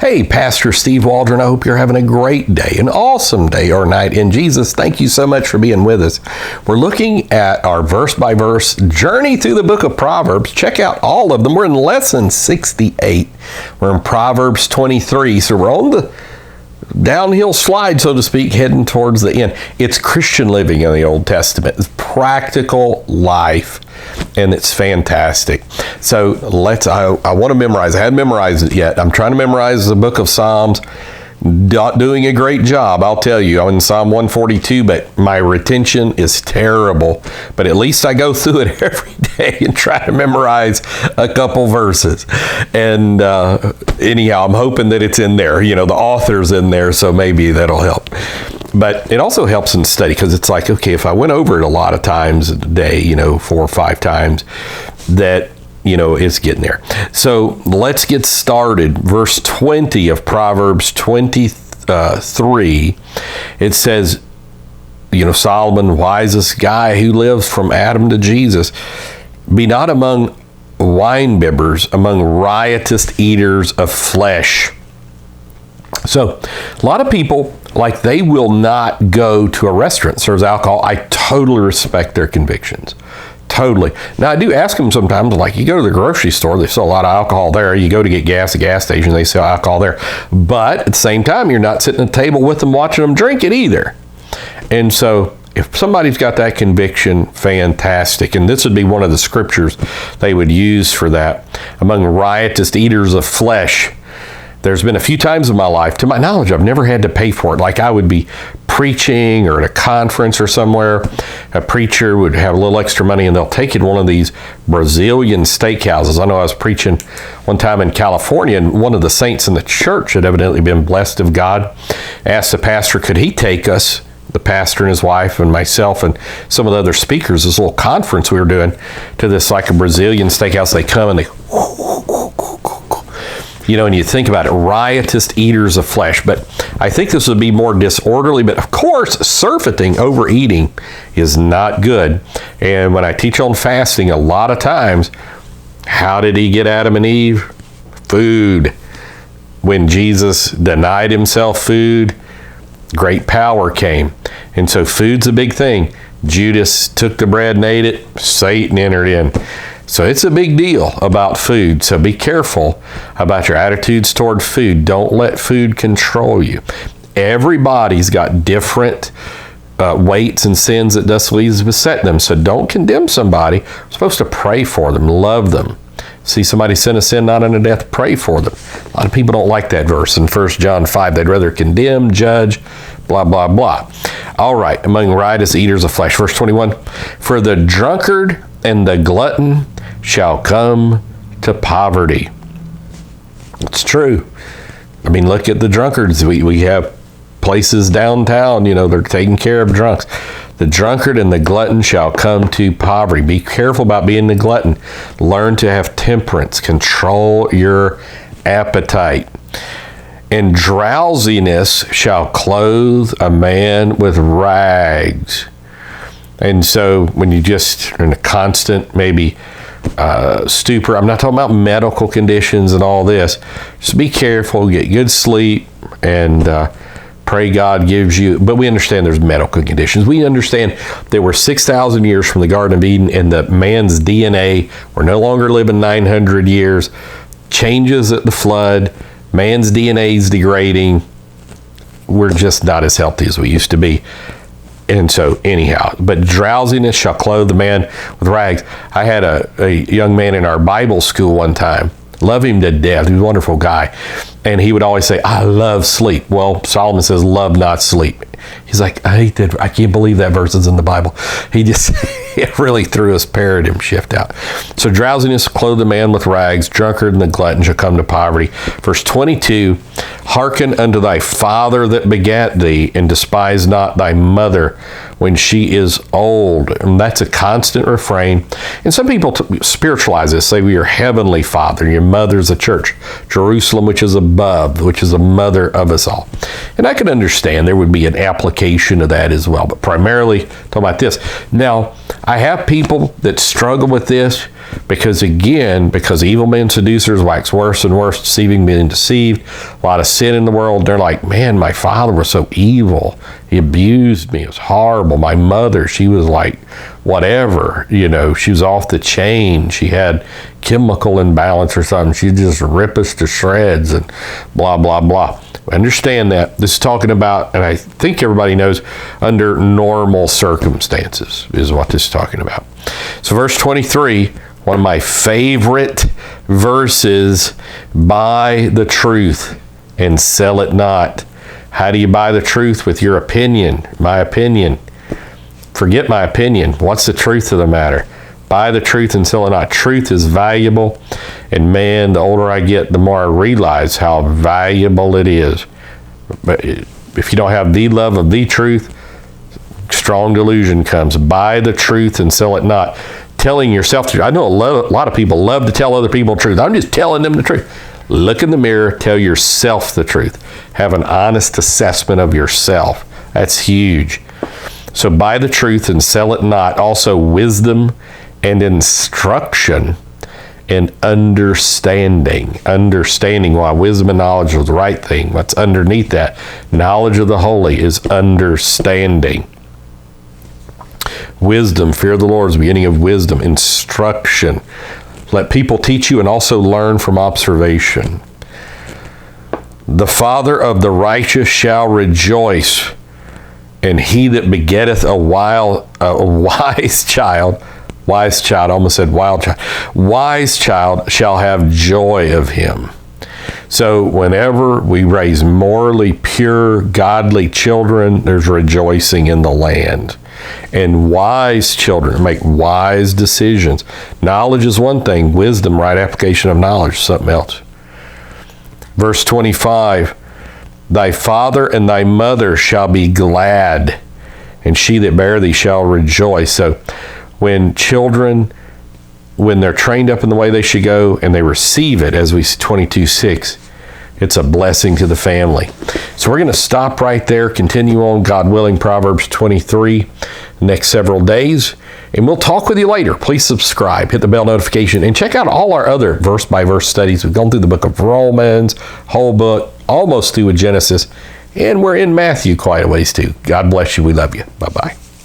Hey, Pastor Steve Waldron, I hope you're having a great day, an awesome day or night in Jesus. Thank you so much for being with us. We're looking at our verse-by-verse journey through the book of Proverbs. Check out all of them. We're in lesson 68. We're in Proverbs 23, so we're on the downhill slide, so to speak, heading towards the end. It's Christian living in the Old Testament. It's practical life, and it's fantastic. So I want to memorize. I haven't memorized it yet. I'm trying to memorize the book of Psalms. Not doing a great job, I'll tell you. I'm in Psalm 142, but my retention is terrible. But at least I go through it every day and try to memorize a couple verses. And anyhow, I'm hoping that it's in there. You know, the author's in there, so maybe that'll help. But it also helps in study because it's like, okay, if I went over it a lot of times a day, 4 or 5 times, that it's getting there. So let's get started. Verse 20 of Proverbs 23, it says, Solomon, wisest guy who lives from Adam to Jesus, be not among wine bibbers, among riotous eaters of flesh. So a lot of people, they will not go to a restaurant that serves alcohol. I totally respect their convictions. Totally. Now, I do ask them sometimes, you go to the grocery store, they sell a lot of alcohol there. You go to get gas at a gas station, they sell alcohol there. But at the same time, you're not sitting at the table with them watching them drink it either. And so if somebody's got that conviction, fantastic. And this would be one of the scriptures they would use for that. Among riotous eaters of flesh. There's been a few times in my life, to my knowledge, I've never had to pay for it. Like I would be preaching or at a conference or somewhere, a preacher would have a little extra money and they'll take you to one of these Brazilian steakhouses. I know I was preaching one time in California and one of the saints in the church had evidently been blessed of God, asked the pastor, could he take us, the pastor and his wife and myself and some of the other speakers, this little conference we were doing, to this a Brazilian steakhouse. They come and they and you think about it, riotous eaters of flesh. But I think this would be more disorderly. But of course, surfeiting, overeating is not good. And when I teach on fasting, a lot of times, how did he get Adam and Eve? Food. When Jesus denied himself food, great power came. And so food's a big thing. Judas took the bread and ate it. Satan entered in. So it's a big deal about food. So be careful about your attitudes toward food. Don't let food control you. Everybody's got different weights and sins that does beset them. So don't condemn somebody. We're supposed to pray for them, love them. See somebody sin a sin not unto death, pray for them. A lot of people don't like that verse in 1 John 5. They'd rather condemn, judge, blah, blah, blah. All right, among riotous eaters of flesh. Verse 21, for the drunkard and the glutton shall come to poverty. It's true. I mean, look at the drunkards. We have places downtown, they're taking care of drunks. The drunkard and the glutton shall come to poverty. Be careful about being the glutton. Learn to have temperance. Control your appetite. And drowsiness shall clothe a man with rags. And so when you just are in a constant, maybe stupor, I'm not talking about medical conditions and all this. Just be careful, get good sleep, and pray God gives you. But we understand there's medical conditions. We understand there were 6,000 years from the Garden of Eden, and the man's DNA, we're no longer living 900 years. Changes at the flood. Man's DNA is degrading. We're just not as healthy as we used to be. And so anyhow, but drowsiness shall clothe the man with rags. I had a young man in our Bible school one time. Love him to death. He was a wonderful guy. And he would always say, I love sleep. Well, Solomon says, love not sleep. He's like, I hate that. I can't believe that verse is in the Bible. He just, it really threw his paradigm shift out. So drowsiness clothe the man with rags, drunkard and the glutton shall come to poverty. Verse 22, hearken unto thy father that begat thee, and despise not thy mother when she is old. And that's a constant refrain. And some people spiritualize this, say, well, your heavenly father, your mother's a church, Jerusalem, which is above, which is the mother of us all. And I can understand there would be an application of that as well, but primarily talking about this. Now, I have people that struggle with this. Because evil men seducers wax worse and worse, deceiving, being deceived. A lot of sin in the world. They're like, man, my father was so evil. He abused me. It was horrible. My mother, she was like, whatever, she was off the chain. She had chemical imbalance or something. She'd just rip us to shreds and blah, blah, blah. Understand that. This is talking about, and I think everybody knows, under normal circumstances is what this is talking about. So verse 23, one of my favorite verses, buy the truth and sell it not. How do you buy the truth? With your opinion. My opinion. Forget my opinion. What's the truth of the matter? Buy the truth and sell it not. Truth is valuable. And man, the older I get, the more I realize how valuable it is. But if you don't have the love of the truth, strong delusion comes. Buy the truth and sell it not. Telling yourself the truth. I know a lot of people love to tell other people the truth. I'm just telling them the truth. Look in the mirror, tell yourself the truth. Have an honest assessment of yourself. That's huge. So buy the truth and sell it not. Also wisdom and instruction and understanding. Understanding why wisdom and knowledge is the right thing. What's underneath that? Knowledge of the holy is understanding. Wisdom, fear of the Lord is the beginning of wisdom. Instruction. Let people teach you and also learn from observation. The father of the righteous shall rejoice, and he that begetteth a wise child, almost said wild child, wise child shall have joy of him. So whenever we raise morally pure, godly children, there's rejoicing in the land. And wise children make wise decisions. Knowledge is one thing. Wisdom, right application of knowledge, something else. Verse 25, thy father and thy mother shall be glad, and she that bare thee shall rejoice. So when children, when they're trained up in the way they should go and they receive it, as we see 22:6, it's a blessing to the family. So we're going to stop right there, continue on, God willing, Proverbs 23, the next several days, and we'll talk with you later. Please subscribe, hit the bell notification, and check out all our other verse-by-verse studies. We've gone through the book of Romans, whole book, almost through Genesis, and we're in Matthew quite a ways too. God bless you. We love you. Bye-bye.